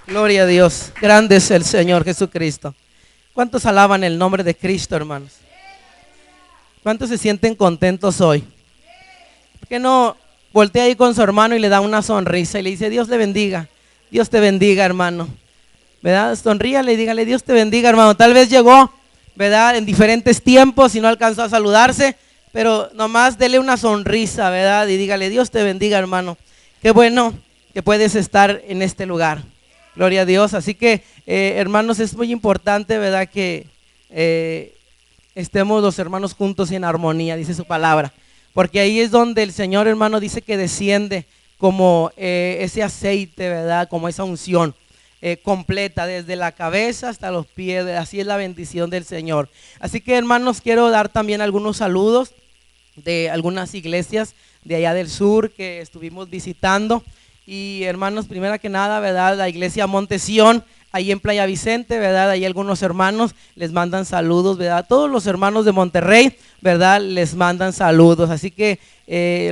Gloria a Dios. Grande es el Señor Jesucristo. ¿Cuántos alaban el nombre de Cristo, hermanos? ¿Cuántos se sienten contentos hoy? ¿Por qué no voltea ahí con su hermano y le da una sonrisa y le dice: Dios le bendiga, Dios te bendiga, hermano? ¿Verdad? Sonríale y dígale: Dios te bendiga, hermano. Tal vez llegó, ¿verdad?, en diferentes tiempos y no alcanzó a saludarse, pero nomás dele una sonrisa, ¿verdad? Y dígale: Dios te bendiga, hermano. Qué bueno que puedes estar en este lugar. Gloria a Dios. Así que, hermanos, es muy importante, ¿verdad?, que estemos los hermanos juntos y en armonía, dice su palabra. Porque ahí es donde el Señor, hermano, dice que desciende como ese aceite, ¿verdad?, como esa unción completa, desde la cabeza hasta los pies. Así es la bendición del Señor. Así que, hermanos, quiero dar también algunos saludos de algunas iglesias de allá del sur que estuvimos visitando. Y, hermanos, primero que nada, ¿verdad?, la iglesia Monte Sión, ahí en Playa Vicente, ¿verdad? Ahí algunos hermanos les mandan saludos, ¿verdad? Todos los hermanos de Monterrey, ¿verdad?, les mandan saludos. Así que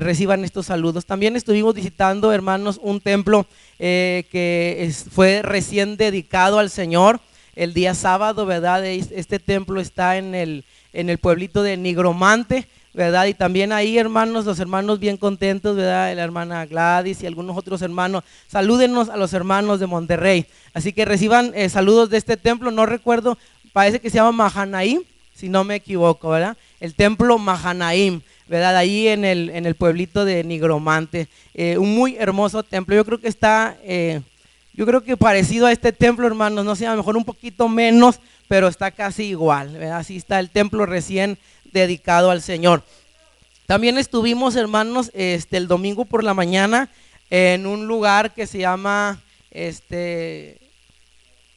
reciban estos saludos. También estuvimos visitando, hermanos, un templo que fue recién dedicado al Señor el día sábado, ¿verdad? Este templo está en el pueblito de Nigromante, ¿verdad? Y también ahí, hermanos, los hermanos bien contentos, ¿verdad? La hermana Gladys y algunos otros hermanos. Salúdenos a los hermanos de Monterrey. Así que reciban saludos de este templo. No recuerdo, parece que se llama Mahanaim, si no me equivoco, ¿verdad? El templo Mahanaim, ¿verdad? Ahí en el pueblito de Nigromante. Un muy hermoso templo. Yo creo que está, yo creo que parecido a este templo, hermanos. No sé, a lo mejor un poquito menos, pero está casi igual, ¿verdad? Así está el templo recién dedicado al Señor. También estuvimos, hermanos, el domingo por la mañana en un lugar que se llama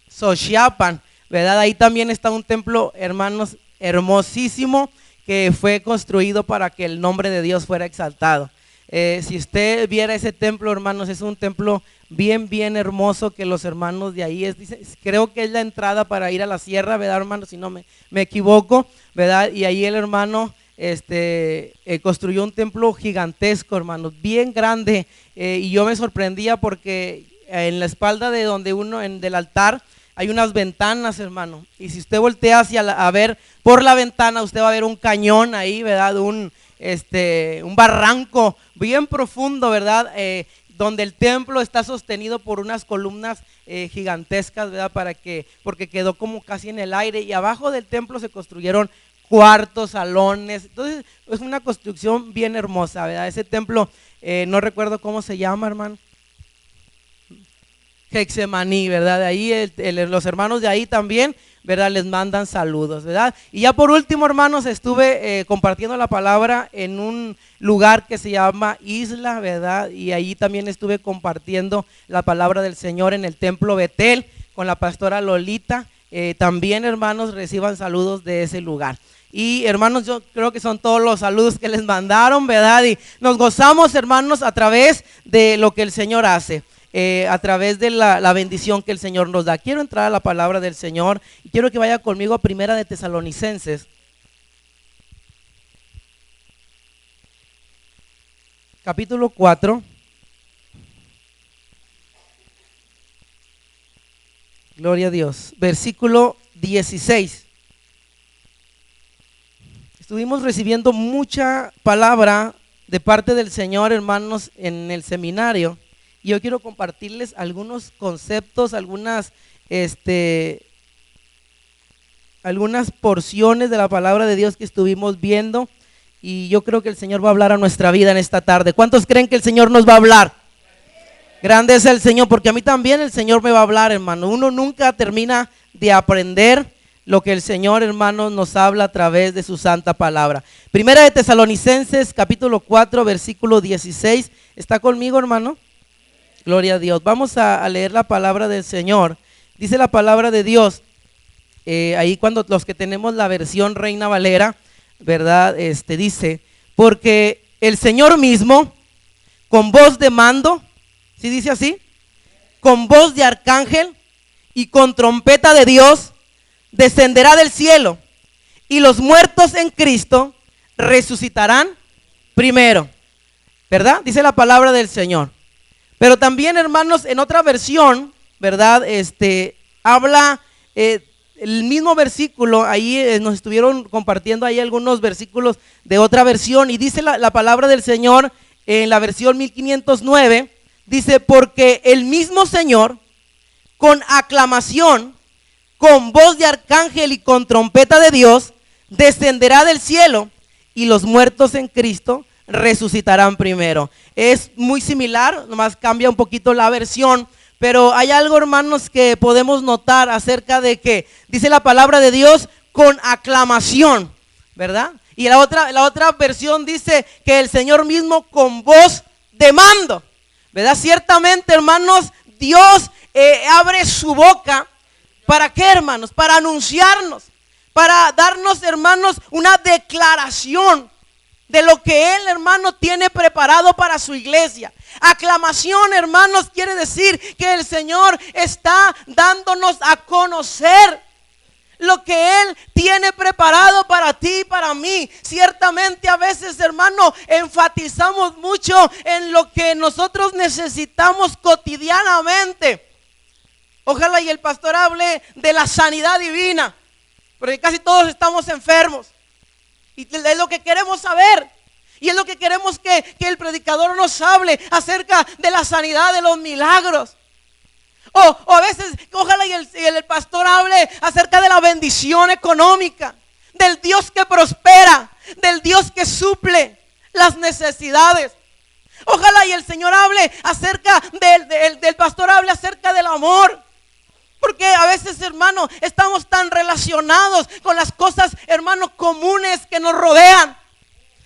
Xochiapan, ¿verdad? Ahí también está un templo, hermanos, hermosísimo, que fue construido para que el nombre de Dios fuera exaltado. Si usted viera ese templo, hermanos, es un templo bien, bien hermoso, que los hermanos de ahí, creo que es la entrada para ir a la sierra, ¿verdad, hermanos? Si no me equivoco, ¿verdad? Y ahí el hermano construyó un templo gigantesco, hermanos, bien grande, y yo me sorprendía porque en la espalda de donde del altar hay unas ventanas, hermano, y si usted voltea a ver por la ventana, usted va a ver un cañón ahí, ¿verdad? Un barranco bien profundo, ¿verdad? Donde el templo está sostenido por unas columnas gigantescas, ¿verdad? Porque quedó como casi en el aire, y abajo del templo se construyeron cuartos, salones. Entonces es una construcción bien hermosa, ¿verdad? Ese templo, no recuerdo cómo se llama, hermano. Getsemaní, ¿verdad? Ahí los hermanos de ahí también, ¿verdad?, les mandan saludos, ¿verdad? Y ya por último, hermanos, estuve compartiendo la palabra en un lugar que se llama Isla, ¿verdad? Y ahí también estuve compartiendo la palabra del Señor en el templo Betel con la pastora Lolita. También, hermanos, reciban saludos de ese lugar. Y, hermanos, yo creo que son todos los saludos que les mandaron, ¿verdad? Y nos gozamos, hermanos, a través de lo que el Señor hace. A través de la bendición que el Señor nos da. Quiero entrar a la palabra del Señor y quiero que vaya conmigo a Primera de Tesalonicenses, capítulo 4. Gloria a Dios. Versículo 16. Estuvimos recibiendo mucha palabra de parte del Señor, hermanos, en el seminario. Y yo quiero compartirles algunos conceptos, algunas porciones de la palabra de Dios que estuvimos viendo, y yo creo que el Señor va a hablar a nuestra vida en esta tarde. ¿Cuántos creen que el Señor nos va a hablar? Grande es el Señor, porque a mí también el Señor me va a hablar, hermano. Uno nunca termina de aprender lo que el Señor, hermano, nos habla a través de su santa palabra. Primera de Tesalonicenses, capítulo 4, versículo 16. ¿Está conmigo, hermano? Gloria a Dios. Vamos a leer la palabra del Señor. Dice la palabra de Dios, ahí cuando los que tenemos la versión Reina Valera, ¿verdad? Dice: porque el Señor mismo, con voz de mando, ¿sí dice así? Con voz de arcángel y con trompeta de Dios, descenderá del cielo, y los muertos en Cristo resucitarán primero, ¿verdad? Dice la palabra del Señor. Pero también, hermanos, en otra versión ¿verdad? Habla el mismo versículo, ahí nos estuvieron compartiendo ahí algunos versículos de otra versión y dice la palabra del Señor en la versión 1509, dice, porque el mismo Señor con aclamación, con voz de arcángel y con trompeta de Dios, descenderá del cielo y los muertos en Cristo resucitarán primero. Es muy similar, nomás cambia un poquito la versión, pero hay algo, hermanos, que podemos notar acerca de que dice la palabra de Dios con aclamación, ¿verdad? Y la otra versión dice que el Señor mismo con voz de mando, ¿verdad? Ciertamente, hermanos, Dios abre su boca. ¿Para qué, hermanos? Para anunciarnos, para darnos, hermanos, una declaración de lo que Él, hermano, tiene preparado para su iglesia. Aclamación, hermanos, quiere decir que el Señor está dándonos a conocer lo que Él tiene preparado para ti y para mí. Ciertamente a veces, hermano, enfatizamos mucho en lo que nosotros necesitamos cotidianamente. Ojalá y el pastor hable de la sanidad divina, porque casi todos estamos enfermos. Y es lo que queremos saber. Y es lo que queremos que el predicador nos hable acerca de la sanidad, de los milagros. O a veces, ojalá y el pastor hable acerca de la bendición económica, del Dios que prospera, del Dios que suple las necesidades. Ojalá y el Señor hable acerca del pastor hable acerca del amor. Porque a veces, hermano, estamos tan relacionados con las cosas, hermano, comunes que nos rodean.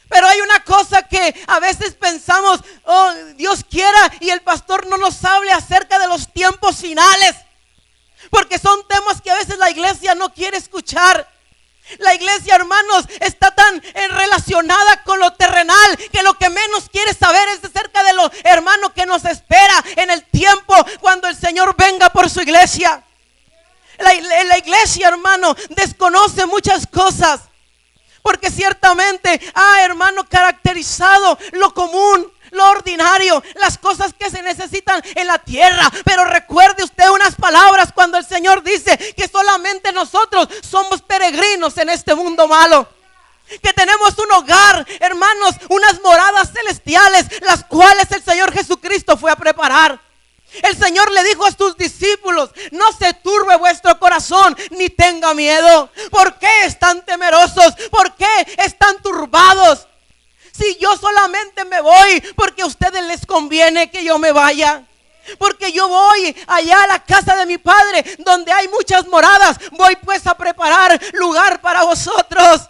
Pero hay una cosa que a veces pensamos, oh, Dios quiera y el pastor no nos hable acerca de los tiempos finales. Porque son temas que a veces la iglesia no quiere escuchar. La iglesia, hermanos, está tan relacionada con lo terrenal que lo que menos quiere saber es acerca de lo, hermano, que nos espera en el tiempo cuando el Señor venga por su iglesia. La iglesia, hermano, desconoce muchas cosas porque ciertamente ha, hermano, caracterizado lo común, lo ordinario, las cosas que se necesitan en la tierra. Pero recuerde usted unas palabras cuando el Señor dice que solamente nosotros somos peregrinos en este mundo malo, que tenemos un hogar, hermanos, unas moradas celestiales, las cuales el Señor Jesucristo fue a preparar. El Señor le dijo a sus discípulos: no se turbe vuestro corazón ni tenga miedo. ¿Por qué están temerosos? ¿Por qué están turbados? Si yo solamente me voy porque a ustedes les conviene que yo me vaya. Porque yo voy allá a la casa de mi Padre, donde hay muchas moradas. Voy pues a preparar lugar para vosotros,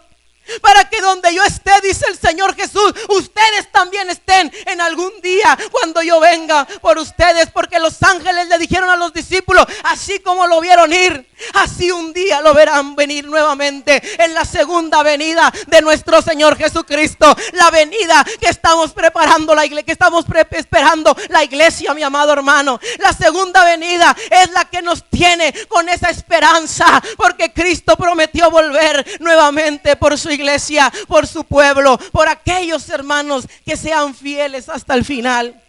para que donde yo esté, dice el Señor Jesús, ustedes también estén en algún día cuando yo venga por ustedes. Porque los ángeles le dijeron a los discípulos: así como lo vieron ir, así un día lo verán venir nuevamente en la segunda venida de nuestro Señor Jesucristo. La venida que estamos preparando la iglesia, que estamos esperando la iglesia, mi amado hermano. La segunda venida es la que nos tiene con esa esperanza, porque Cristo prometió volver nuevamente por su iglesia, por su pueblo, por aquellos hermanos que sean fieles hasta el final.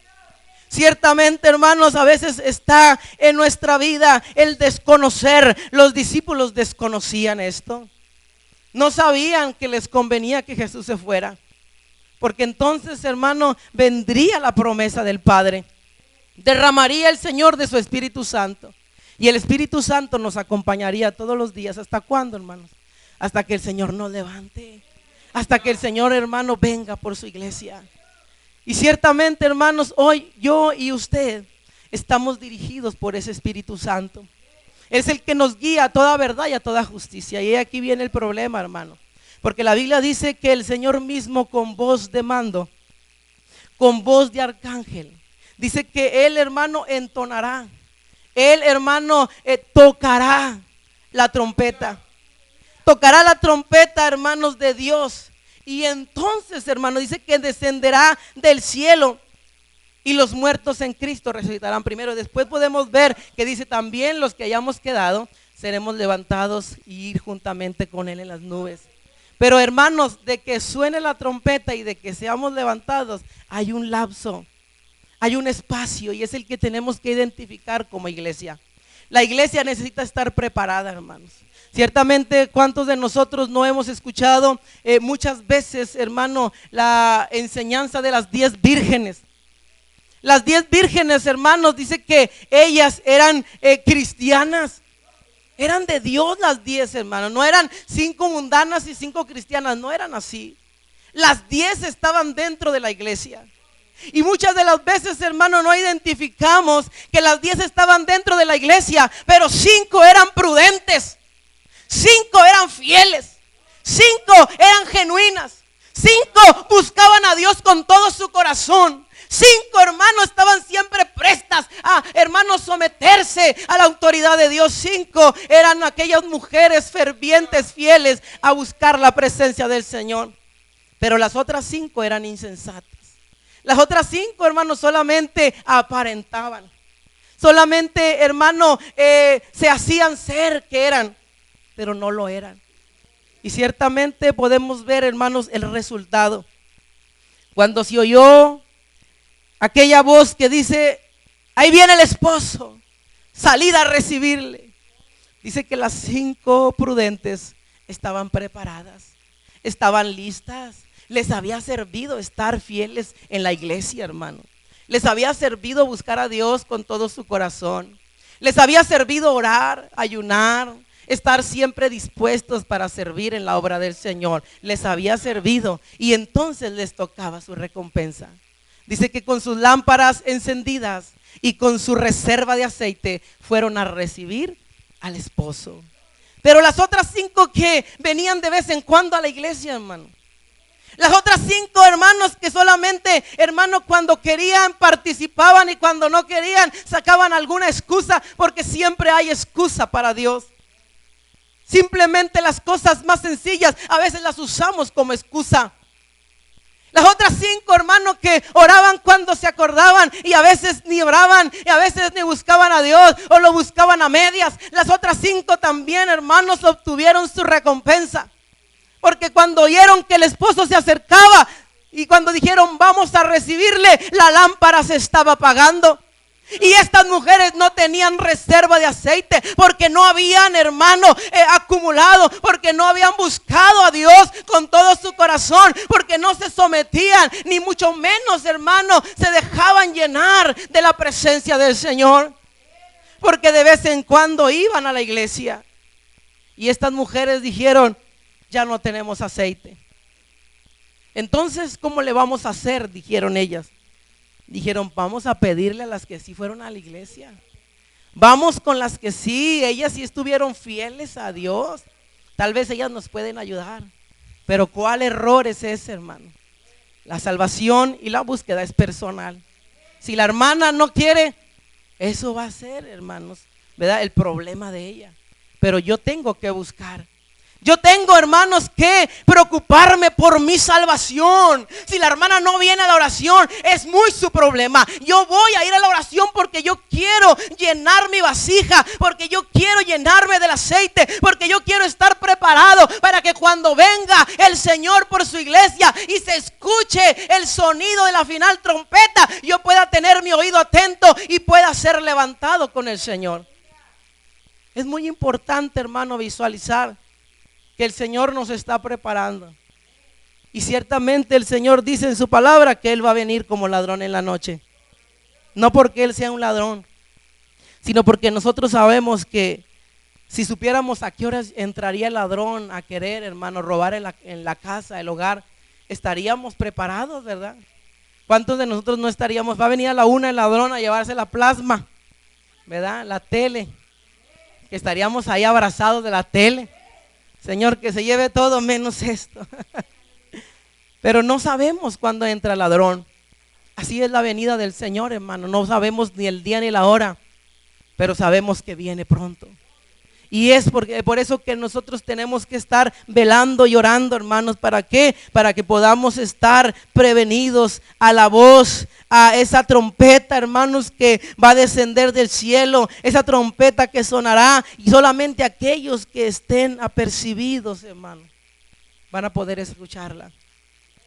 Ciertamente, hermanos, a veces está en nuestra vida el desconocer. Los discípulos desconocían esto. No sabían que les convenía que Jesús se fuera, porque entonces, hermano, vendría la promesa del Padre. Derramaría el Señor de su Espíritu Santo, y el Espíritu Santo nos acompañaría todos los días. ¿Hasta cuándo, hermanos? Hasta que el Señor nos levante, hasta que el Señor, hermano, venga por su iglesia. Y ciertamente, hermanos, hoy yo y usted estamos dirigidos por ese Espíritu Santo. Es el que nos guía a toda verdad y a toda justicia. Y aquí viene el problema, hermano, porque la Biblia dice que el Señor mismo con voz de mando, con voz de arcángel, dice que Él, hermano, entonará. Él, hermano, tocará la trompeta. Tocará la trompeta, hermanos, de Dios. Y entonces, hermano, dice que descenderá del cielo y los muertos en Cristo resucitarán primero. Después podemos ver que dice: también los que hayamos quedado seremos levantados y ir juntamente con Él en las nubes. Pero, hermanos, de que suene la trompeta y de que seamos levantados, hay un lapso. hay un espacio y es el que tenemos que identificar como iglesia. La iglesia necesita estar preparada, hermanos. Ciertamente, ¿cuántos de nosotros no hemos escuchado muchas veces, hermano, la enseñanza de las 10 vírgenes? Las 10 vírgenes, hermanos, dice que ellas eran cristianas. Eran de Dios las 10, hermanos. No eran 5 mundanas y 5 cristianas, no eran así. Las 10 estaban dentro de la iglesia. Y muchas de las veces, hermano, no identificamos que las 10 estaban dentro de la iglesia, pero 5 eran prudentes, 5 eran fieles, 5 eran genuinas, 5 buscaban a Dios con todo su corazón. 5, hermanos, estaban siempre prestas a, hermanos, someterse a la autoridad de Dios. 5 eran aquellas mujeres fervientes, fieles a buscar la presencia del Señor. Pero las otras 5 eran insensatas. Las otras 5, hermanos, solamente aparentaban. Solamente, hermano, se hacían ser que eran, pero no lo eran. Y ciertamente podemos ver, hermanos, el resultado. Cuando se oyó aquella voz que dice: ahí viene el esposo, salid a recibirle. Dice que las 5 prudentes estaban preparadas, estaban listas. Les había servido estar fieles en la iglesia, hermano. Les había servido buscar a Dios con todo su corazón. Les había servido orar, ayunar, estar siempre dispuestos para servir en la obra del Señor. Les había servido y entonces les tocaba su recompensa. Dice que con sus lámparas encendidas y con su reserva de aceite fueron a recibir al esposo. Pero las otras 5 que venían de vez en cuando a la iglesia, hermano. Las otras 5, hermanos, que solamente, hermano, cuando querían participaban y cuando no querían sacaban alguna excusa, porque siempre hay excusa para Dios. Simplemente las cosas más sencillas a veces las usamos como excusa. Las otras 5, hermanos, que oraban cuando se acordaban y a veces ni oraban y a veces ni buscaban a Dios o lo buscaban a medias. Las otras 5 también, hermanos, obtuvieron su recompensa. Porque cuando oyeron que el esposo se acercaba y cuando dijeron vamos a recibirle, la lámpara se estaba apagando. Y estas mujeres no tenían reserva de aceite porque no habían, hermano, acumulado, porque no habían buscado a Dios con todo su corazón, porque no se sometían, ni mucho menos, hermano, se dejaban llenar de la presencia del Señor. Porque de vez en cuando iban a la iglesia y estas mujeres dijeron: ya no tenemos aceite. Entonces, ¿cómo le vamos a hacer? Dijeron ellas. Dijeron: vamos a pedirle a las que sí fueron a la iglesia. Vamos con las que sí, ellas sí estuvieron fieles a Dios. Tal vez ellas nos pueden ayudar. Pero ¿cuál error es ese, hermano? La salvación y la búsqueda es personal. Si la hermana no quiere, eso va a ser, hermanos, ¿verdad?, el problema de ella. Pero yo tengo que buscar. Yo tengo, hermanos, que preocuparme por mi salvación. Si la hermana no viene a la oración, es muy su problema. Yo voy a ir a la oración porque yo quiero llenar mi vasija, porque yo quiero llenarme del aceite, porque yo quiero estar preparado para que cuando venga el Señor por su iglesia y se escuche el sonido de la final trompeta, yo pueda tener mi oído atento y pueda ser levantado con el Señor. Es muy importante, hermano, visualizar que el Señor nos está preparando. Y ciertamente el Señor dice en su palabra que Él va a venir como ladrón en la noche. No porque Él sea un ladrón, sino porque nosotros sabemos que si supiéramos a qué horas entraría el ladrón a querer, hermano, robar en la casa, el hogar, estaríamos preparados, ¿verdad? ¿Cuántos de nosotros no estaríamos? Va a venir a la 1 el ladrón a llevarse la plasma, ¿verdad? La tele, que estaríamos ahí abrazados de la tele. Señor, que se lleve todo menos esto. Pero no sabemos cuándo entra el ladrón. Así es la venida del Señor, hermano. No sabemos ni el día ni la hora, pero sabemos que viene pronto. Y es por eso que nosotros tenemos que estar velando y orando, hermanos. ¿Para qué? Para que podamos estar prevenidos a la voz, a esa trompeta, hermanos, que va a descender del cielo. Esa trompeta que sonará y solamente aquellos que estén apercibidos, hermanos, van a poder escucharla.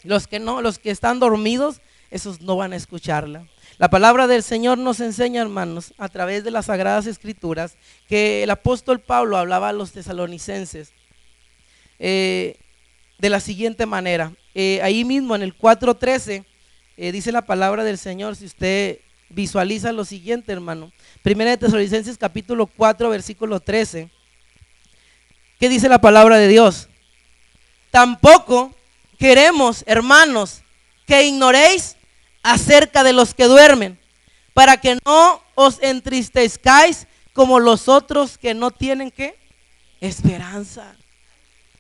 Los que no, los que están dormidos, esos no van a escucharla. La palabra del Señor nos enseña, hermanos, a través de las Sagradas Escrituras, que el apóstol Pablo hablaba a los tesalonicenses de la siguiente manera. Ahí mismo en el 4:13 dice la palabra del Señor, si usted visualiza lo siguiente, hermano. Primera de Tesalonicenses capítulo 4 versículo 13. ¿Qué dice la palabra de Dios? Tampoco queremos, hermanos, que ignoréis acerca de los que duermen, para que no os entristezcáis como los otros que no tienen ¿qué? Esperanza.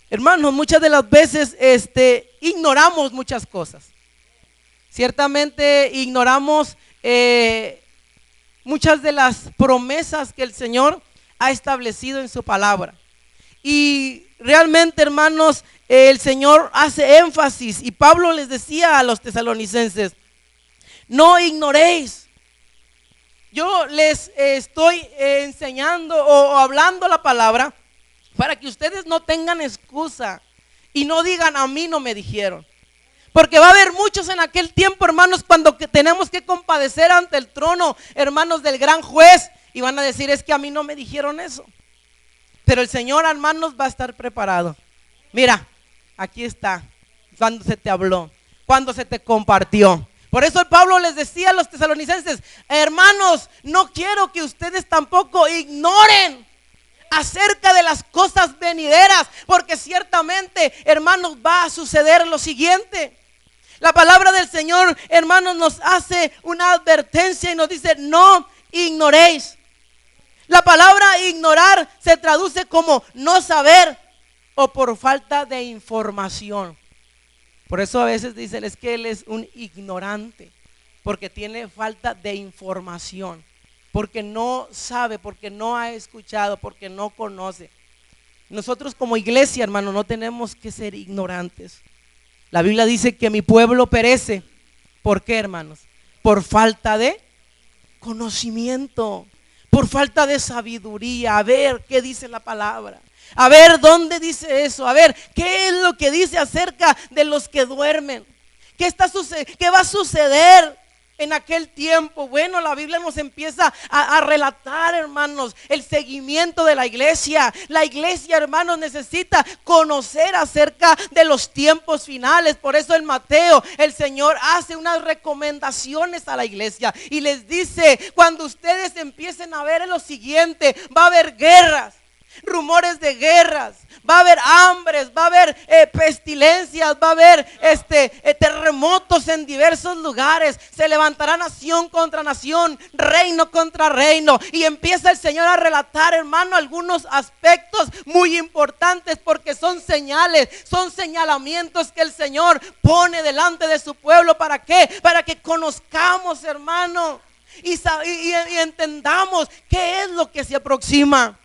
Hermanos, muchas de las veces ignoramos muchas cosas. Ciertamente ignoramos muchas de las promesas que el Señor ha establecido en su palabra. Y realmente, hermanos, el Señor hace énfasis, y Pablo les decía a los tesalonicenses: no ignoréis. Yo les estoy enseñando o hablando la palabra para que ustedes no tengan excusa y no digan a mí no me dijeron. Porque va a haber muchos en aquel tiempo, hermanos, cuando tenemos que compadecer ante el trono, hermanos, del gran juez, y van a decir: es que a mí no me dijeron eso. Pero el Señor, hermanos, va a estar preparado. Mira, aquí está, cuando se te habló, cuando se te compartió. Por eso el Pablo les decía a los tesalonicenses: hermanos, no quiero que ustedes tampoco ignoren acerca de las cosas venideras, porque ciertamente, hermanos, va a suceder lo siguiente. La palabra del Señor, hermanos, nos hace una advertencia y nos dice: no ignoréis. La palabra ignorar se traduce como no saber o por falta de información. Por eso a veces dicen: es que él es un ignorante, porque tiene falta de información, porque no sabe, porque no ha escuchado, porque no conoce. Nosotros como iglesia, hermano, no tenemos que ser ignorantes. La Biblia dice que mi pueblo perece. ¿Por qué, hermanos? Por falta de conocimiento, por falta de sabiduría. A ver qué dice la palabra, a ver dónde dice eso, a ver qué es lo que dice acerca de los que duermen. ¿Qué va a suceder en aquel tiempo? Bueno, la Biblia nos empieza a relatar, hermanos, el seguimiento de la iglesia. La iglesia, hermanos, necesita conocer acerca de los tiempos finales. Por eso en Mateo el Señor hace unas recomendaciones a la iglesia y les dice: cuando ustedes empiecen a ver lo siguiente, va a haber guerras, rumores de guerras, va a haber hambres, va a haber pestilencias, va a haber terremotos en diversos lugares. Se levantará nación contra nación, reino contra reino. Y empieza el Señor a relatar, hermano, algunos aspectos muy importantes, porque son señales, son señalamientos que el Señor pone delante de su pueblo. ¿Para qué? Para que conozcamos, hermano, y entendamos qué es lo que se aproxima.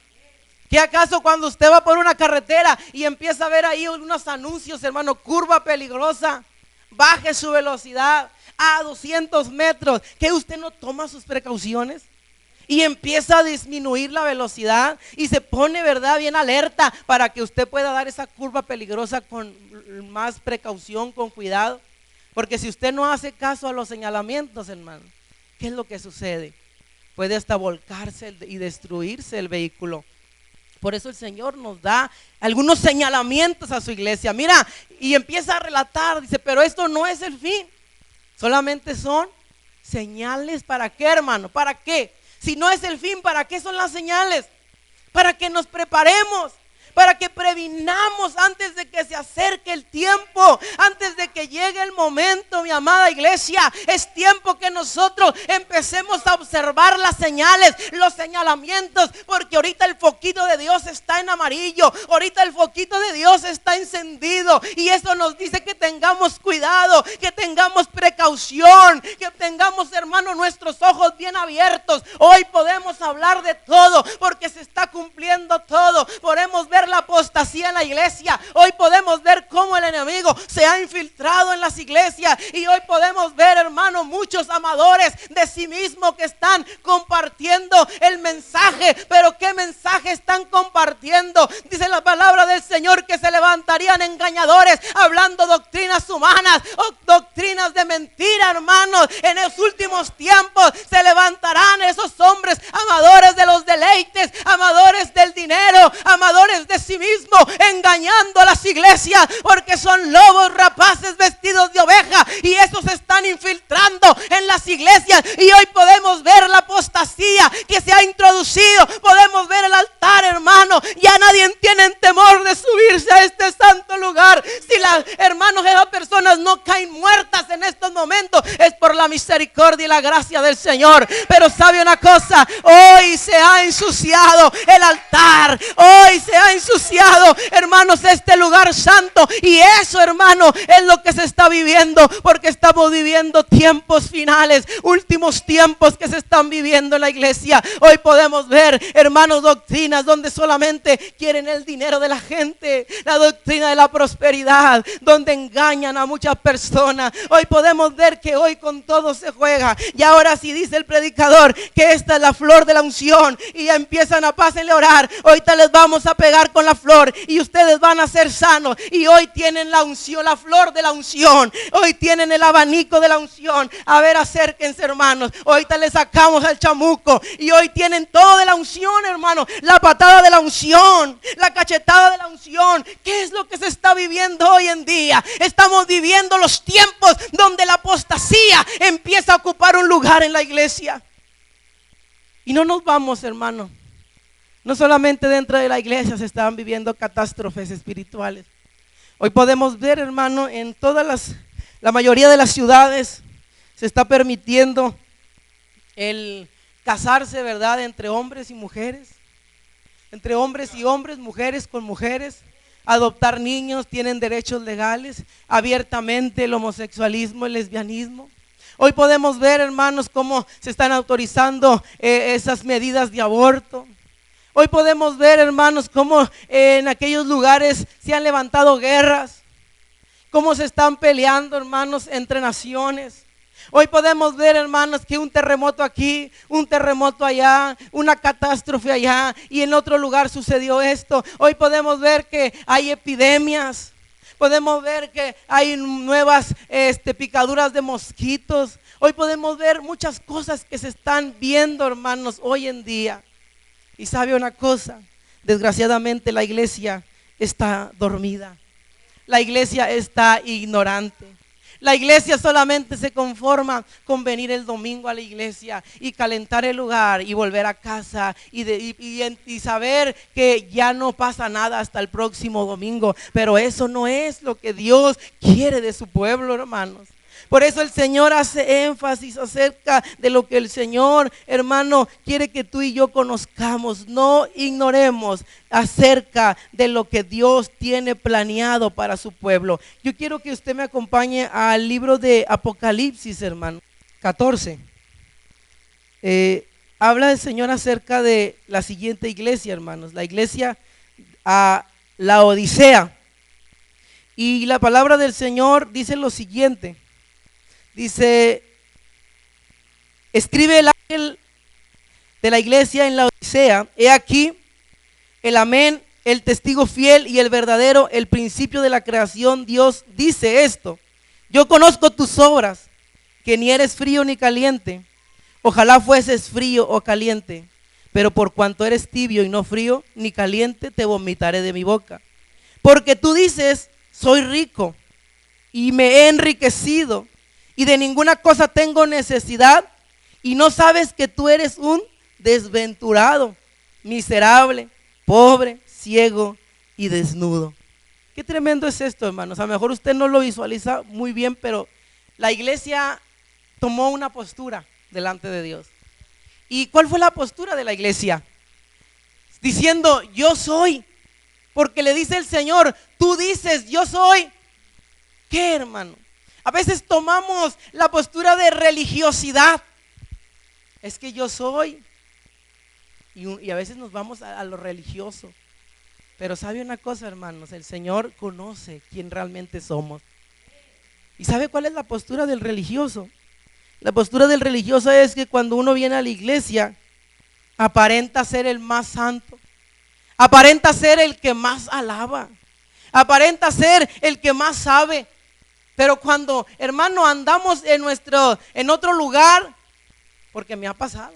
¿Qué acaso cuando usted va por una carretera y empieza a ver ahí unos anuncios, hermano: curva peligrosa, baje su velocidad a 200 metros, que usted no toma sus precauciones y empieza a disminuir la velocidad y se pone, verdad, bien alerta para que usted pueda dar esa curva peligrosa con más precaución, con cuidado? Porque si usted no hace caso a los señalamientos, hermano, ¿qué es lo que sucede? Puede hasta volcarse y destruirse el vehículo. Por eso el Señor nos da algunos señalamientos a su iglesia. Mira, y empieza a relatar, dice: pero esto no es el fin, solamente son señales. ¿Para qué, hermano? ¿Para qué? Si no es el fin, ¿para qué son las señales? Para que nos preparemos, para que previnamos antes de que se acerque el tiempo, antes de que llegue el momento, mi amada iglesia. Es tiempo que nosotros empecemos a observar las señales, los señalamientos, porque ahorita el foquito de Dios está en amarillo, ahorita el foquito de Dios está encendido, y eso nos dice que tengamos cuidado, que tengamos precaución, que tengamos, hermano, nuestros ojos bien abiertos. Hoy podemos hablar de todo, porque se está cumpliendo todo. Podemos ver la apostasía en la iglesia. Hoy podemos ver cómo el enemigo se ha infiltrado en las iglesias. Y hoy podemos ver, hermano, muchos amadores de sí mismos que están compartiendo el mensaje. Pero ¿qué mensaje están compartiendo? Dice la palabra del Señor que se levantarían engañadores hablando doctrinas humanas o doctrinas de mentira, hermanos. En los últimos tiempos se levantarán esos hombres amadores de los deleites, amadores del dinero, amadores de sí mismos, engañando a las iglesias, porque son lobos rapaces vestidos de oveja, y esos se están infiltrando en las iglesias. Y hoy podemos ver la apostasía que se ha introducido, podemos ver el altar, hermano. Ya nadie tiene temor de subirse a este santo lugar. Si las hermanos, esas personas no caen muertas en estos momentos, es por la misericordia y la gracia del Señor. Pero sabe una cosa, hoy se ha ensuciado el altar, hoy se ha ensuciado, hermanos, este lugar santo. Y eso, hermano, es lo que se está viviendo, porque estamos viviendo tiempos finales, últimos tiempos que se están viviendo en la iglesia. Hoy podemos ver, hermanos, doctrinas donde solamente quieren el dinero de la gente, la doctrina de la prosperidad, donde engañan a muchas personas. Hoy podemos ver que hoy con todo se juega. Y ahora sí dice el predicador que esta es la flor de la unción, y ya empiezan a pásenle a orar. Ahorita les vamos a pegar con la flor y ustedes van a ser sanos. Y hoy tienen la unción, la flor de la unción. Hoy tienen el abanico de la unción. A ver, acérquense, hermanos. Ahorita les sacamos al chamuco y hoy tienen todo de la unción, hermano. La patada de la unción, la cachetada de la unción. ¿Qué es lo que se está viviendo hoy en día? Estamos viviendo los tiempos donde la apostasía empieza a ocupar un lugar en la iglesia. Y no nos vamos, hermano. No solamente dentro de la iglesia se están viviendo catástrofes espirituales. Hoy podemos ver, hermano, en la mayoría de las ciudades se está permitiendo el casarse, ¿verdad?, entre hombres y mujeres, entre hombres y hombres, mujeres con mujeres. Adoptar niños, tienen derechos legales, abiertamente el homosexualismo, el lesbianismo. Hoy podemos ver, hermanos, cómo se están autorizando esas medidas de aborto. Hoy podemos ver, hermanos, cómo en aquellos lugares se han levantado guerras, cómo se están peleando, hermanos, entre naciones. Hoy podemos ver, hermanos, que un terremoto aquí, un terremoto allá, una catástrofe allá, y en otro lugar sucedió esto. Hoy podemos ver que hay epidemias. Podemos ver que hay nuevas picaduras de mosquitos. Hoy podemos ver muchas cosas que se están viendo, hermanos, hoy en día. Y sabe una cosa, desgraciadamente la iglesia está dormida. La iglesia está ignorante. La iglesia solamente se conforma con venir el domingo a la iglesia y calentar el lugar y volver a casa y saber que ya no pasa nada hasta el próximo domingo. Pero eso no es lo que Dios quiere de su pueblo, hermanos. Por eso el Señor hace énfasis acerca de lo que el Señor, hermano, quiere que tú y yo conozcamos. No ignoremos acerca de lo que Dios tiene planeado para su pueblo. Yo quiero que usted me acompañe al libro de Apocalipsis, hermano, 14. Habla el Señor acerca de la siguiente iglesia, hermanos. La iglesia a la Odisea. Y la palabra del Señor dice lo siguiente. Dice, escribe el ángel de la iglesia en la Odisea: he aquí el amén, el testigo fiel y el verdadero, el principio de la creación. Dios dice esto: yo conozco tus obras, que ni eres frío ni caliente. Ojalá fueses frío o caliente, pero por cuanto eres tibio y no frío ni caliente, te vomitaré de mi boca. Porque tú dices, soy rico y me he enriquecido, y de ninguna cosa tengo necesidad, y no sabes que tú eres un desventurado, miserable, pobre, ciego y desnudo. Qué tremendo es esto, hermanos. A lo mejor usted no lo visualiza muy bien, pero la iglesia tomó una postura delante de Dios. ¿Y cuál fue la postura de la iglesia? Diciendo, yo soy, porque le dice el Señor, tú dices, yo soy. ¿Qué, hermano? A veces tomamos la postura de religiosidad. Es que yo soy. Y a veces nos vamos a lo religioso. Pero sabe una cosa, hermanos, el Señor conoce quién realmente somos. ¿Y sabe cuál es la postura del religioso? La postura del religioso es que cuando uno viene a la iglesia, aparenta ser el más santo, aparenta ser el que más alaba, aparenta ser el que más sabe. Pero cuando, hermano, andamos en otro lugar, porque me ha pasado.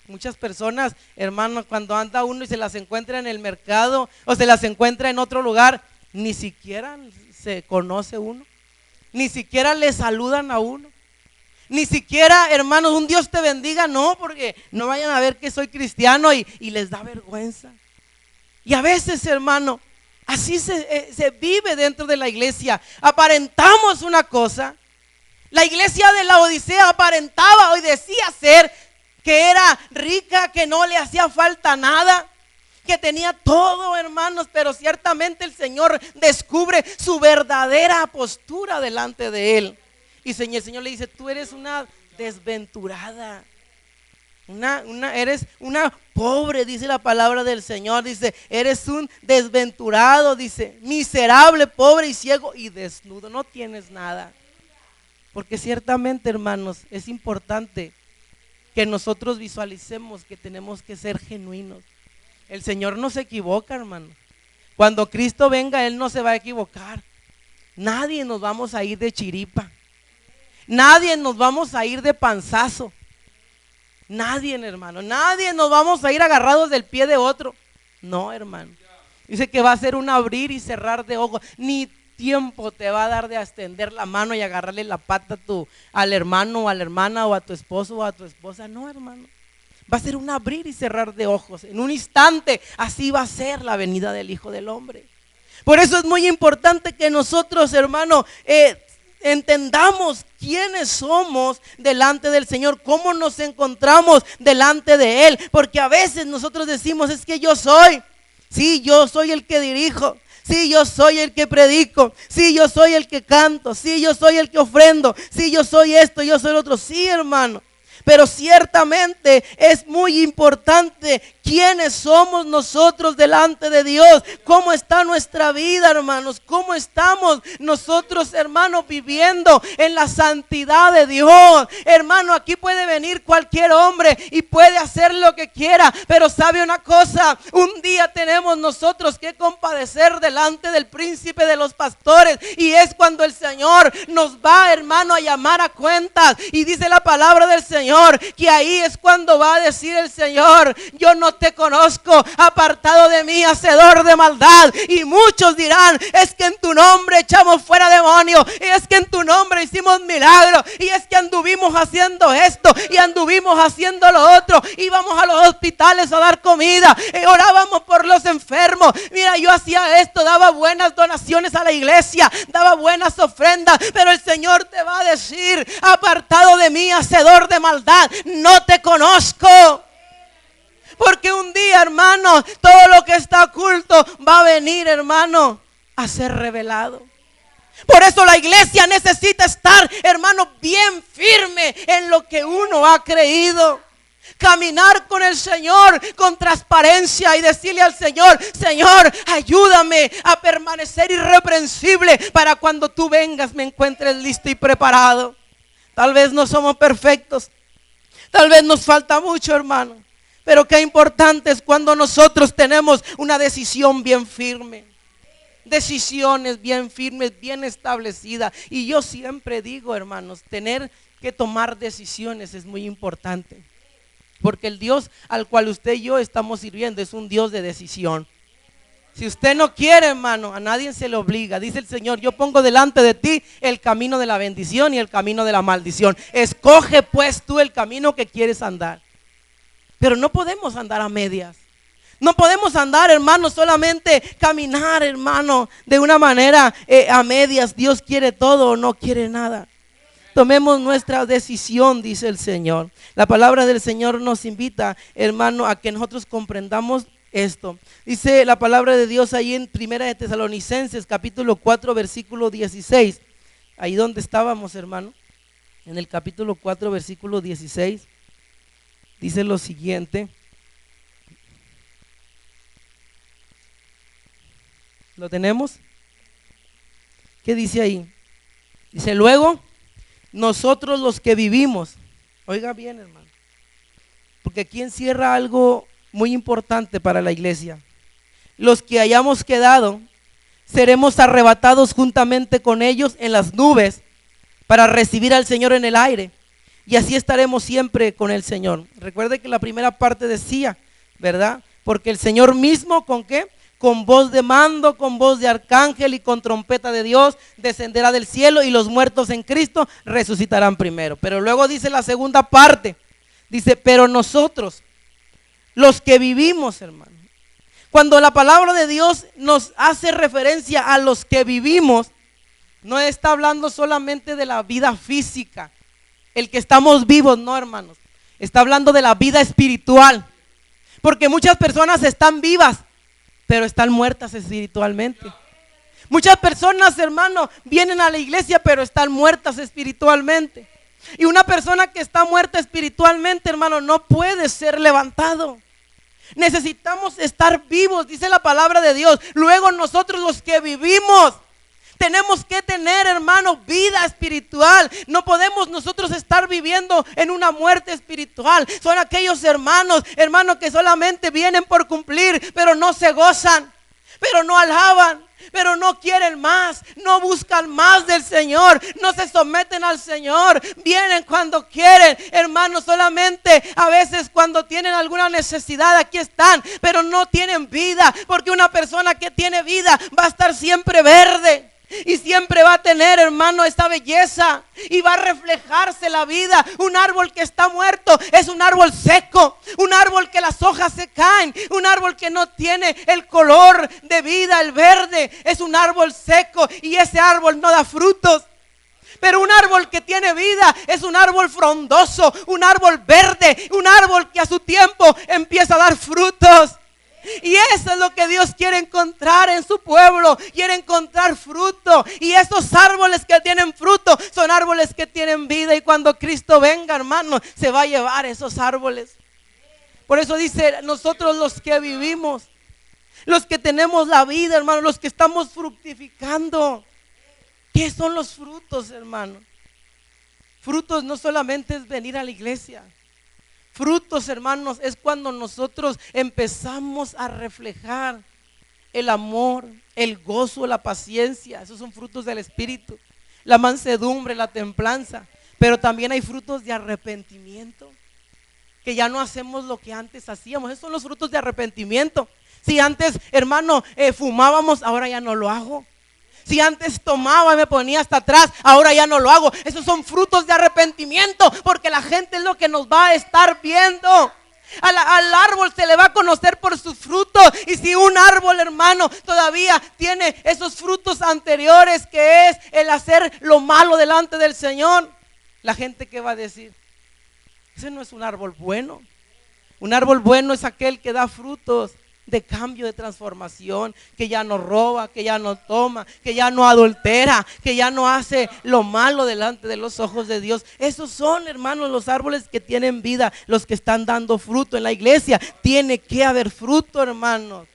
Muchas personas, hermano, cuando anda uno y se las encuentra en el mercado o se las encuentra en otro lugar, ni siquiera se conoce uno, ni siquiera le saludan a uno, ni siquiera, hermanos, un Dios te bendiga, no, porque no vayan a ver que soy cristiano y les da vergüenza. Y a veces, hermano, así se vive dentro de la iglesia. Aparentamos una cosa. La iglesia de la Odisea aparentaba y decía ser que era rica, que no le hacía falta nada, que tenía todo, hermanos, pero ciertamente el Señor descubre su verdadera postura delante de él. Y el Señor le dice, tú eres una desventurada, eres una pobre, dice la palabra del Señor, dice, eres un desventurado, dice, miserable, pobre y ciego y desnudo, no tienes nada. Porque ciertamente, hermanos, es importante que nosotros visualicemos que tenemos que ser genuinos. El Señor no se equivoca, hermano. Cuando Cristo venga, Él no se va a equivocar. Nadie nos vamos a ir de chiripa. Nadie nos vamos a ir de panzazo. Nadie, hermano. Nadie nos vamos a ir agarrados del pie de otro. No, hermano. Dice que va a ser un abrir y cerrar de ojos. Ni tiempo te va a dar de extender la mano y agarrarle la pata al hermano o a la hermana o a tu esposo o a tu esposa. No, hermano. Va a ser un abrir y cerrar de ojos. En un instante, así va a ser la venida del Hijo del Hombre. Por eso es muy importante que nosotros, hermano, entendamos quiénes somos delante del Señor, cómo nos encontramos delante de Él. Porque a veces nosotros decimos, es que yo soy. Sí, yo soy el que dirijo. Sí, yo soy el que predico. Sí, yo soy el que canto. Sí, yo soy el que ofrendo. Sí, yo soy esto, yo soy el otro. Sí, hermano. Pero ciertamente es muy importante quiénes somos nosotros delante de Dios. Cómo está nuestra vida, hermanos. Cómo estamos nosotros, hermanos, viviendo en la santidad de Dios. Hermano, aquí puede venir cualquier hombre y puede hacer lo que quiera. Pero sabe una cosa, un día tenemos nosotros que compadecer delante del príncipe de los pastores. Y es cuando el Señor nos va, hermano, a llamar a cuentas. Y dice la palabra del Señor que ahí es cuando va a decir el Señor, yo no te conozco, apartado de mí, hacedor de maldad. Y muchos dirán, es que en tu nombre echamos fuera demonios, y es que en tu nombre hicimos milagros, y es que anduvimos haciendo esto y anduvimos haciendo lo otro, íbamos a los hospitales a dar comida, y orábamos por los enfermos. Mira, yo hacía esto, daba buenas donaciones a la iglesia, daba buenas ofrendas, pero el Señor te va a decir, apartado de mí, hacedor de maldad, no te conozco. Porque un día, hermano, todo lo que está oculto va a venir, hermano, a ser revelado. Por eso la iglesia necesita estar, hermano, bien firme en lo que uno ha creído. Caminar con el Señor con transparencia y decirle al Señor, Señor, ayúdame a permanecer irreprensible para cuando tú vengas me encuentres listo y preparado. Tal vez no somos perfectos, tal vez nos falta mucho, hermano, pero qué importante es cuando nosotros tenemos una decisión bien firme. Decisiones bien firmes, bien establecidas. Y yo siempre digo, hermanos, tener que tomar decisiones es muy importante. Porque el Dios al cual usted y yo estamos sirviendo es un Dios de decisión. Si usted no quiere, hermano, a nadie se le obliga. Dice el Señor, yo pongo delante de ti el camino de la bendición y el camino de la maldición. Escoge pues tú el camino que quieres andar. Pero no podemos andar a medias. No podemos andar, hermano, solamente caminar, hermano, de una manera a medias. Dios quiere todo o no quiere nada. Tomemos nuestra decisión, dice el Señor. La palabra del Señor nos invita, hermano, a que nosotros comprendamos esto. Dice la palabra de Dios ahí en Primera de Tesalonicenses, capítulo 4, versículo 16. Ahí donde estábamos, hermano, en el capítulo 4, versículo 16, dice lo siguiente. ¿Lo tenemos? ¿Qué dice ahí? Dice, luego, nosotros los que vivimos, oiga bien, hermano, porque aquí encierra algo muy importante para la iglesia. Los que hayamos quedado, seremos arrebatados juntamente con ellos en las nubes para recibir al Señor en el aire. Y así estaremos siempre con el Señor. Recuerde que la primera parte decía, ¿verdad? Porque el Señor mismo, ¿con qué? Con voz de mando, con voz de arcángel y con trompeta de Dios, descenderá del cielo y los muertos en Cristo resucitarán primero. Pero luego dice la segunda parte, dice, pero nosotros, los que vivimos, hermano. Cuando la palabra de Dios nos hace referencia a los que vivimos, no está hablando solamente de la vida física, el que estamos vivos, no, hermanos. Está hablando de la vida espiritual. Porque muchas personas están vivas, pero están muertas espiritualmente. Muchas personas, hermano, vienen a la iglesia, pero están muertas espiritualmente. Y una persona que está muerta espiritualmente, hermano, no puede ser levantado. Necesitamos estar vivos, dice la palabra de Dios. Luego nosotros los que vivimos tenemos que tener, hermano, vida espiritual. No podemos nosotros estar viviendo en una muerte espiritual. Son aquellos hermanos que solamente vienen por cumplir, pero no se gozan, pero no alaban, pero no quieren más, no buscan más del Señor, no se someten al Señor, vienen cuando quieren, hermanos, solamente a veces cuando tienen alguna necesidad aquí están, pero no tienen vida, porque una persona que tiene vida va a estar siempre verde. Y siempre va a tener, hermano, esta belleza y va a reflejarse la vida. Un árbol que está muerto es un árbol seco, un árbol que las hojas se caen, un árbol que no tiene el color de vida, el verde, es un árbol seco y ese árbol no da frutos. Pero un árbol que tiene vida es un árbol frondoso, un árbol verde, un árbol que a su tiempo empieza a dar frutos. Y eso es lo que Dios quiere encontrar en su pueblo. Quiere encontrar fruto. Y esos árboles que tienen fruto son árboles que tienen vida. Y cuando Cristo venga, hermano, se va a llevar esos árboles. Por eso dice, nosotros los que vivimos, los que tenemos la vida, hermano, los que estamos fructificando. ¿Qué son los frutos, hermano? Frutos no solamente es venir a la iglesia. Frutos, hermanos, es cuando nosotros empezamos a reflejar el amor, el gozo, la paciencia. Esos son frutos del Espíritu. La mansedumbre, la templanza. Pero también hay frutos de arrepentimiento, que ya no hacemos lo que antes hacíamos. Esos son los frutos de arrepentimiento. Si antes, hermano, fumábamos, ahora ya no lo hago. Si antes tomaba y me ponía hasta atrás, ahora ya no lo hago. Esos son frutos de arrepentimiento, porque la gente es lo que nos va a estar viendo. Al árbol se le va a conocer por sus frutos. Y si un árbol, hermano, todavía tiene esos frutos anteriores, que es el hacer lo malo delante del Señor, la gente, ¿qué va a decir? Ese no es un árbol bueno. Un árbol bueno es aquel que da frutos de cambio, de transformación, que ya no roba, que ya no toma, que ya no adultera, que ya no hace lo malo delante de los ojos de Dios. Esos son, hermanos, los árboles que tienen vida, los que están dando fruto. En la iglesia tiene que haber fruto, hermanos.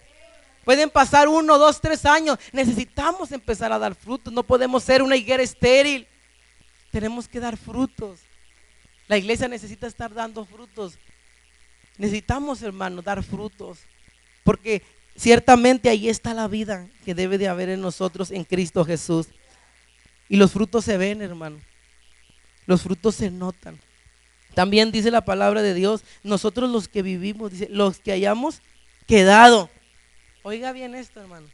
Pueden pasar 1, 2, 3 años. Necesitamos empezar a dar frutos. No podemos ser una higuera estéril. Tenemos que dar frutos. La iglesia necesita estar dando frutos. Necesitamos, hermanos, dar frutos. Porque ciertamente ahí está la vida que debe de haber en nosotros en Cristo Jesús. Y los frutos se ven, hermano. Los frutos se notan. También dice la palabra de Dios, nosotros los que vivimos, dice, los que hayamos quedado. Oiga bien esto, hermano.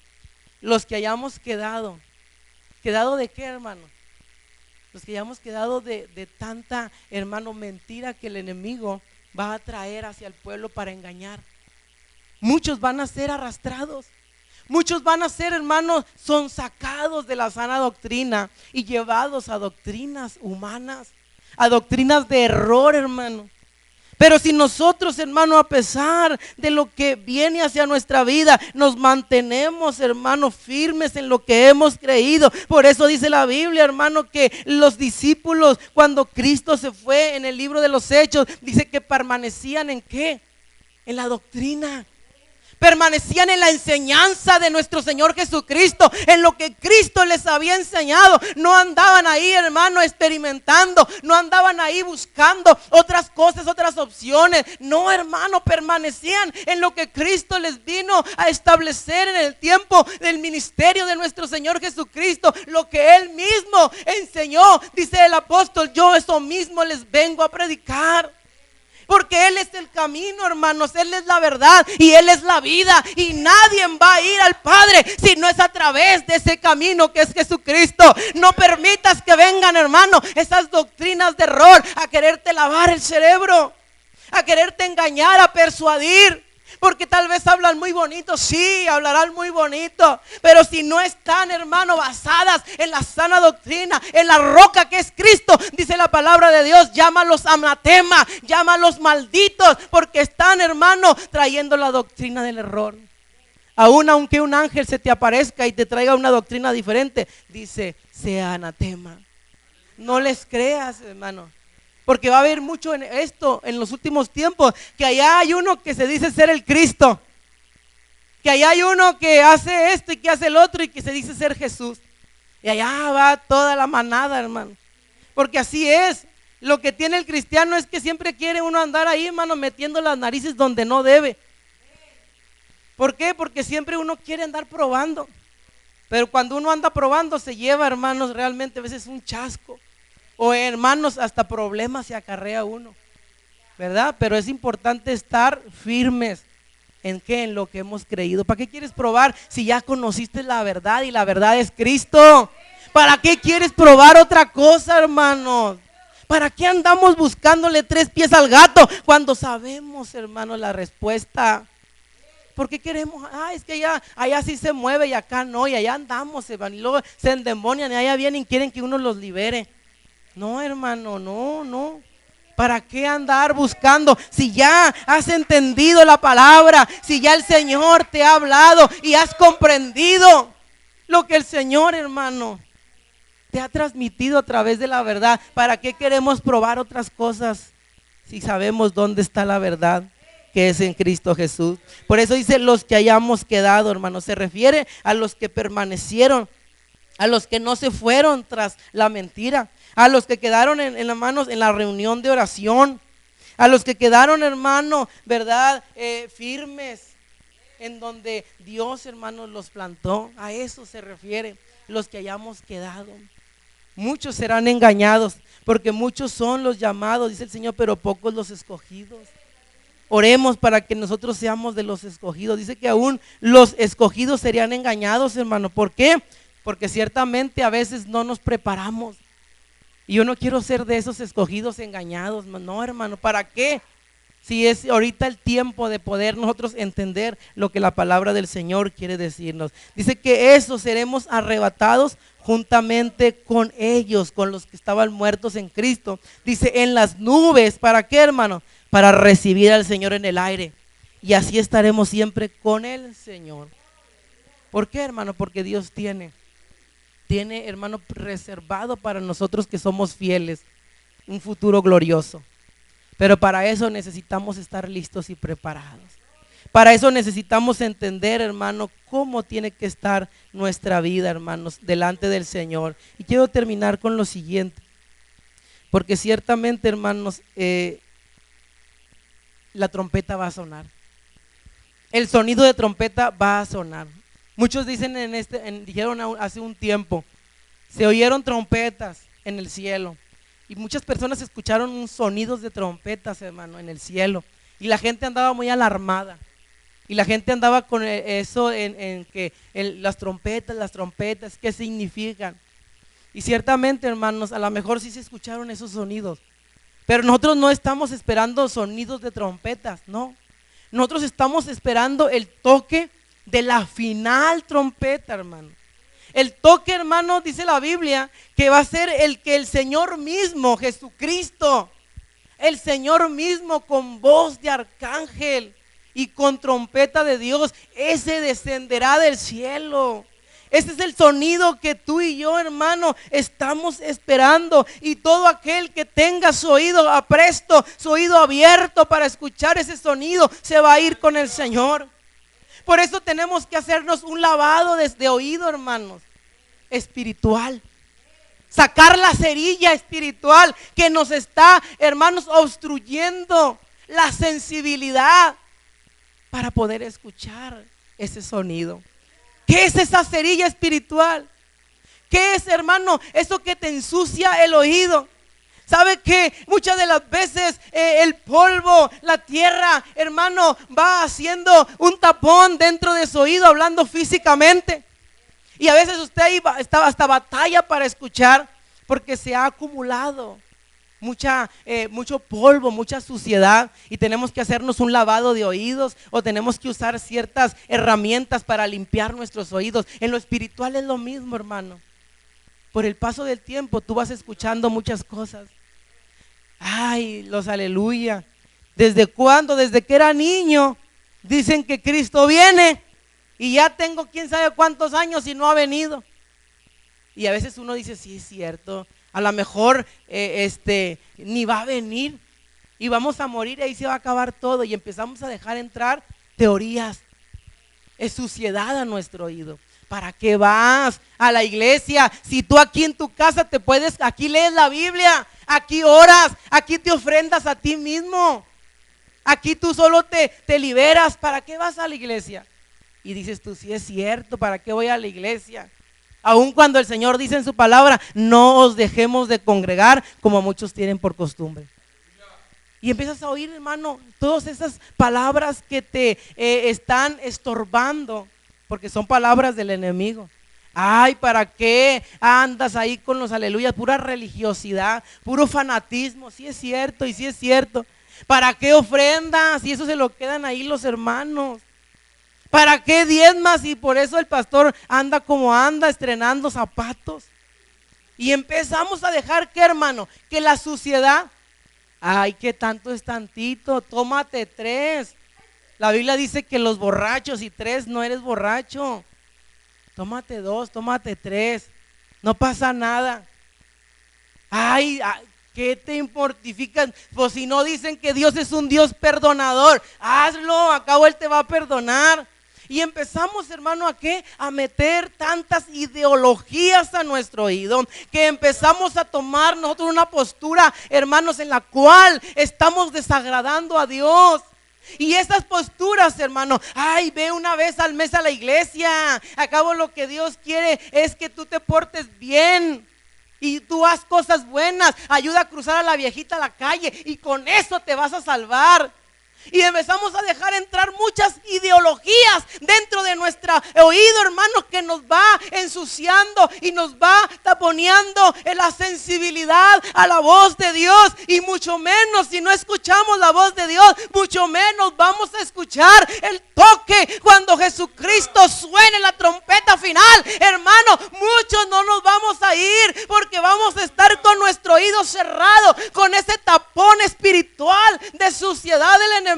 Los que hayamos quedado. ¿Quedado de qué, hermano? Los que hayamos quedado de tanta, hermano, mentira que el enemigo va a traer hacia el pueblo para engañar. Muchos van a ser arrastrados. Muchos van a ser, hermanos, son sacados de la sana doctrina y llevados a doctrinas humanas, a doctrinas de error, hermano. Pero si nosotros, hermano, a pesar de lo que viene hacia nuestra vida, nos mantenemos, hermano, firmes en lo que hemos creído. Por eso dice la Biblia, hermano, que los discípulos, cuando Cristo se fue en el libro de los Hechos, dice que permanecían ¿en qué? En la doctrina. permanecían en la enseñanza de nuestro Señor Jesucristo, en lo que Cristo les había enseñado. No andaban ahí, hermano, experimentando, no andaban ahí buscando otras cosas, otras opciones. No, hermano, permanecían en lo que Cristo les vino a establecer en el tiempo del ministerio de nuestro Señor Jesucristo, lo que Él mismo enseñó. Dice el apóstol: yo eso mismo les vengo a predicar. Porque Él es el camino, hermanos, Él es la verdad y Él es la vida. Y nadie va a ir al Padre si no es a través de ese camino que es Jesucristo. No permitas que vengan, hermano, esas doctrinas de error a quererte lavar el cerebro, a quererte engañar, a persuadir. Porque tal vez hablan muy bonito, sí, hablarán muy bonito, pero si no están, hermano, basadas en la sana doctrina, en la roca que es Cristo, dice la palabra de Dios: llámalos anatema, llámalos malditos, porque están, hermano, trayendo la doctrina del error. Aún aunque un ángel se te aparezca y te traiga una doctrina diferente, dice: sea anatema. No les creas, hermano. Porque va a haber mucho en esto en los últimos tiempos, que allá hay uno que se dice ser el Cristo, que allá hay uno que hace esto y que hace el otro y que se dice ser Jesús. Y allá va toda la manada, hermano. Porque así es. Lo que tiene el cristiano es que siempre quiere uno andar ahí, hermano, metiendo las narices donde no debe. ¿Por qué? Porque siempre uno quiere andar probando. Pero cuando uno anda probando se lleva, hermanos, realmente a veces un chasco. O hermanos, hasta problemas se acarrea uno, ¿verdad? Pero es importante estar firmes. ¿En qué? En lo que hemos creído. ¿Para qué quieres probar si ya conociste la verdad y la verdad es Cristo? ¿Para qué quieres probar otra cosa, hermanos? ¿Para qué andamos buscándole 3 pies al gato cuando sabemos, hermanos, la respuesta? ¿Por qué queremos? Es que allá sí se mueve y acá no, y allá andamos, se van y luego se endemonian y allá vienen y quieren que uno los libere. No, hermano, no. ¿Para qué andar buscando si ya has entendido la palabra? Si ya el Señor te ha hablado y has comprendido lo que el Señor, hermano, te ha transmitido a través de la verdad. ¿Para qué queremos probar otras cosas si sabemos dónde está la verdad, que es en Cristo Jesús? Por eso dice: los que hayamos quedado, hermano. Se refiere a los que permanecieron, a los que no se fueron tras la mentira, a los que quedaron en las manos en la reunión de oración, a los que quedaron, hermano, ¿verdad? Firmes en donde Dios, hermano, los plantó. A eso se refiere, los que hayamos quedado. Muchos serán engañados, porque muchos son los llamados, dice el Señor, pero pocos los escogidos. Oremos para que nosotros seamos de los escogidos. Dice que aún los escogidos serían engañados, hermano. ¿Por qué? Porque ciertamente a veces no nos preparamos. Y yo no quiero ser de esos escogidos engañados. No, hermano, ¿para qué? Si es ahorita el tiempo de poder nosotros entender lo que la palabra del Señor quiere decirnos. Dice que eso seremos arrebatados juntamente con ellos, con los que estaban muertos en Cristo. Dice: en las nubes. ¿Para qué, hermano? Para recibir al Señor en el aire. Y así estaremos siempre con el Señor. ¿Por qué, hermano? Porque Dios tiene, hermano, reservado para nosotros que somos fieles un futuro glorioso. Pero para eso necesitamos estar listos y preparados. Para eso necesitamos entender, hermano, cómo tiene que estar nuestra vida, hermanos, delante del Señor. Y quiero terminar con lo siguiente, porque ciertamente, hermanos, la trompeta va a sonar. El sonido de trompeta va a sonar. Muchos dicen dijeron hace un tiempo: se oyeron trompetas en el cielo. Y muchas personas escucharon sonidos de trompetas, hermano, en el cielo. Y la gente andaba muy alarmada. Y la gente andaba con eso en que las trompetas, ¿qué significan? Y ciertamente, hermanos, a lo mejor sí se escucharon esos sonidos. Pero nosotros no estamos esperando sonidos de trompetas, no. Nosotros estamos esperando el toque de la final trompeta, hermano. El toque, hermano, dice la Biblia, que va a ser el que el Señor mismo, Jesucristo, el Señor mismo, con voz de arcángel y con trompeta de Dios, ese descenderá del cielo. Ese es el sonido que tú y yo, hermano, estamos esperando. Y todo aquel que tenga su oído apresto, su oído abierto para escuchar ese sonido, se va a ir con el Señor. Por eso tenemos que hacernos un lavado de oído, hermanos, espiritual. Sacar la cerilla espiritual que nos está, hermanos, obstruyendo la sensibilidad para poder escuchar ese sonido. ¿Qué es esa cerilla espiritual? ¿Qué es, hermano? Eso que te ensucia el oído. ¿Sabe que muchas de las veces el polvo, la tierra, hermano, va haciendo un tapón dentro de su oído, hablando físicamente? Y a veces usted está hasta batalla para escuchar porque se ha acumulado mucho polvo, mucha suciedad, y tenemos que hacernos un lavado de oídos o tenemos que usar ciertas herramientas para limpiar nuestros oídos. En lo espiritual es lo mismo, hermano. Por el paso del tiempo tú vas escuchando muchas cosas. Ay, los aleluya. ¿Desde cuándo? Desde que era niño dicen que Cristo viene y ya tengo quién sabe cuántos años y no ha venido. Y a veces uno dice, sí es cierto, a lo mejor ni va a venir y vamos a morir y ahí se va a acabar todo, y empezamos a dejar entrar teorías, es suciedad a nuestro oído. ¿Para qué vas a la iglesia? Si tú aquí en tu casa aquí lees la Biblia, aquí oras, aquí te ofrendas a ti mismo, aquí tú solo te liberas. ¿Para qué vas a la iglesia? Y dices tú, sí es cierto, ¿para qué voy a la iglesia? Aun cuando el Señor dice en su palabra, no os dejemos de congregar como muchos tienen por costumbre. Y empiezas a oír, hermano, todas esas palabras que te están estorbando, porque son palabras del enemigo. Ay, ¿para qué andas ahí con los aleluyas? Pura religiosidad, puro fanatismo. Sí es cierto y sí es cierto. ¿Para qué ofrendas? Y eso se lo quedan ahí los hermanos. ¿Para qué diezmas? Y por eso el pastor anda como anda, estrenando zapatos. Y empezamos a dejar que, hermano, que la suciedad, ay, que tanto es tantito, tómate 3. La Biblia dice que los borrachos y 3 no eres borracho. Tómate 2, tómate 3, no pasa nada. Ay, ¿qué te mortificas? Pues si no dicen que Dios es un Dios perdonador, hazlo, a cabo Él te va a perdonar. Y empezamos, hermano, ¿a qué? A meter tantas ideologías a nuestro oído, que empezamos a tomar nosotros una postura, hermanos, en la cual estamos desagradando a Dios. Y esas posturas, hermano, ay, ve una vez al mes a la iglesia, a cabo lo que Dios quiere es que tú te portes bien y tú haz cosas buenas, ayuda a cruzar a la viejita a la calle y con eso te vas a salvar. Y empezamos a dejar entrar muchas ideologías dentro de nuestro oído, hermanos, que nos va ensuciando y nos va taponeando en la sensibilidad a la voz de Dios. Y mucho menos, si no escuchamos la voz de Dios, mucho menos vamos a escuchar el toque cuando Jesucristo suene la trompeta final. Hermano, muchos no nos vamos a ir porque vamos a estar con nuestro oído cerrado, con ese tapón espiritual de suciedad del enemigo.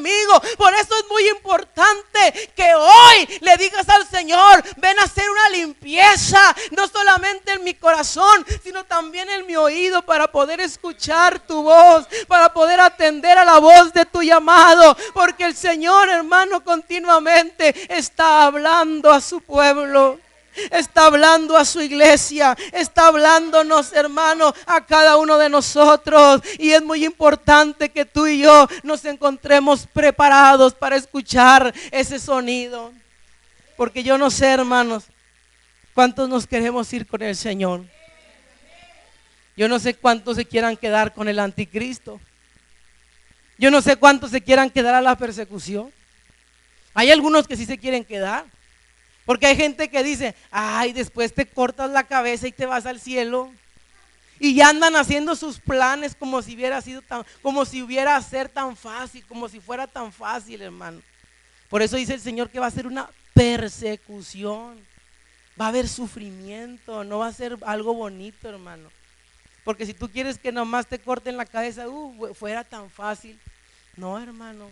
Por eso es muy importante que hoy le digas al Señor, ven a hacer una limpieza, no solamente en mi corazón, sino también en mi oído, para poder escuchar tu voz, para poder atender a la voz de tu llamado, porque el Señor, hermano, continuamente está hablando a su pueblo. Está hablando a su iglesia, está hablándonos, hermano, a cada uno de nosotros. Y es muy importante que tú y yo nos encontremos preparados para escuchar ese sonido. Porque yo no sé, hermanos, cuántos nos queremos ir con el Señor. Yo no sé cuántos se quieran quedar con el anticristo. Yo no sé cuántos se quieran quedar a la persecución. Hay algunos que sí se quieren quedar. Porque hay gente que dice, ay, después te cortas la cabeza y te vas al cielo. Y ya andan haciendo sus planes como si hubiera sido como si hubiera ser tan fácil, como si fuera tan fácil, hermano. Por eso dice el Señor que va a ser una persecución. Va a haber sufrimiento, no va a ser algo bonito, hermano. Porque si tú quieres que nomás te corten la cabeza, fuera tan fácil. No, hermano.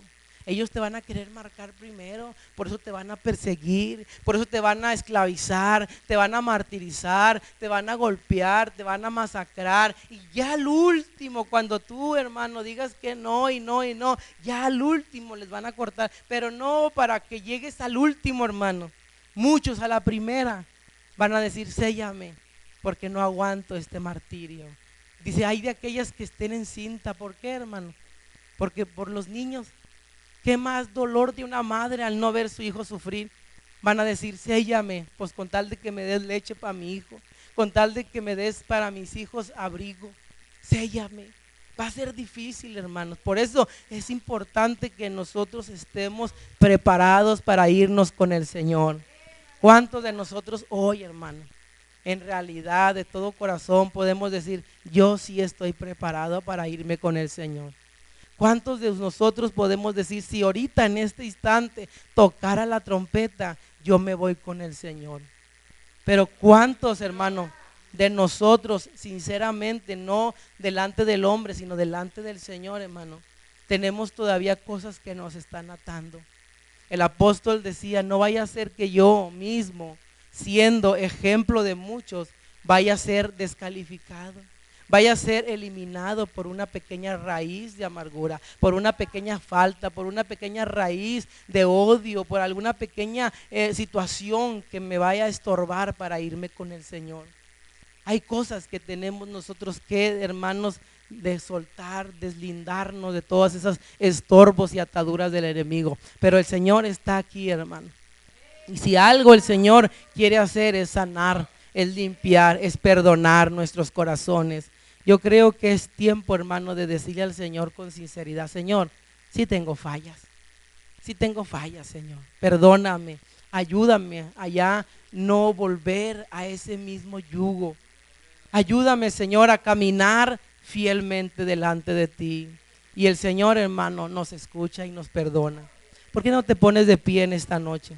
ellos te van a querer marcar primero, por eso te van a perseguir, por eso te van a esclavizar, te van a martirizar, te van a golpear, te van a masacrar. Y ya al último, cuando tú, hermano, digas que no y no y no, ya al último les van a cortar, pero no para que llegues al último, hermano. Muchos a la primera van a decir, séllame, porque no aguanto este martirio. Dice, hay de aquellas que estén en cinta. ¿Por qué, hermano? Porque por los niños. ¿Qué más dolor de una madre al no ver su hijo sufrir? Van a decir, séllame, pues con tal de que me des leche para mi hijo, con tal de que me des para mis hijos abrigo, séllame. Va a ser difícil, hermanos. Por eso es importante que nosotros estemos preparados para irnos con el Señor. ¿Cuántos de nosotros hoy, hermano, en realidad de todo corazón podemos decir, yo sí estoy preparado para irme con el Señor? ¿Cuántos de nosotros podemos decir, si ahorita en este instante tocara la trompeta, yo me voy con el Señor? Pero ¿cuántos, hermano, de nosotros, sinceramente, no delante del hombre, sino delante del Señor, hermano, tenemos todavía cosas que nos están atando? El apóstol decía, no vaya a ser que yo mismo, siendo ejemplo de muchos, vaya a ser descalificado, vaya a ser eliminado por una pequeña raíz de amargura, por una pequeña falta, por una pequeña raíz de odio, por alguna pequeña situación que me vaya a estorbar para irme con el Señor. Hay cosas que tenemos nosotros que, hermanos, de soltar, deslindarnos de todas esas estorbos y ataduras del enemigo. Pero el Señor está aquí, hermano. Y si algo el Señor quiere hacer es sanar, es limpiar, es perdonar nuestros corazones. Yo creo que es tiempo, hermano, de decirle al Señor con sinceridad, Señor, sí tengo fallas, Señor, perdóname, ayúdame a ya no volver a ese mismo yugo. Ayúdame, Señor, a caminar fielmente delante de ti. Y el Señor, hermano, nos escucha y nos perdona. ¿Por qué no te pones de pie en esta noche?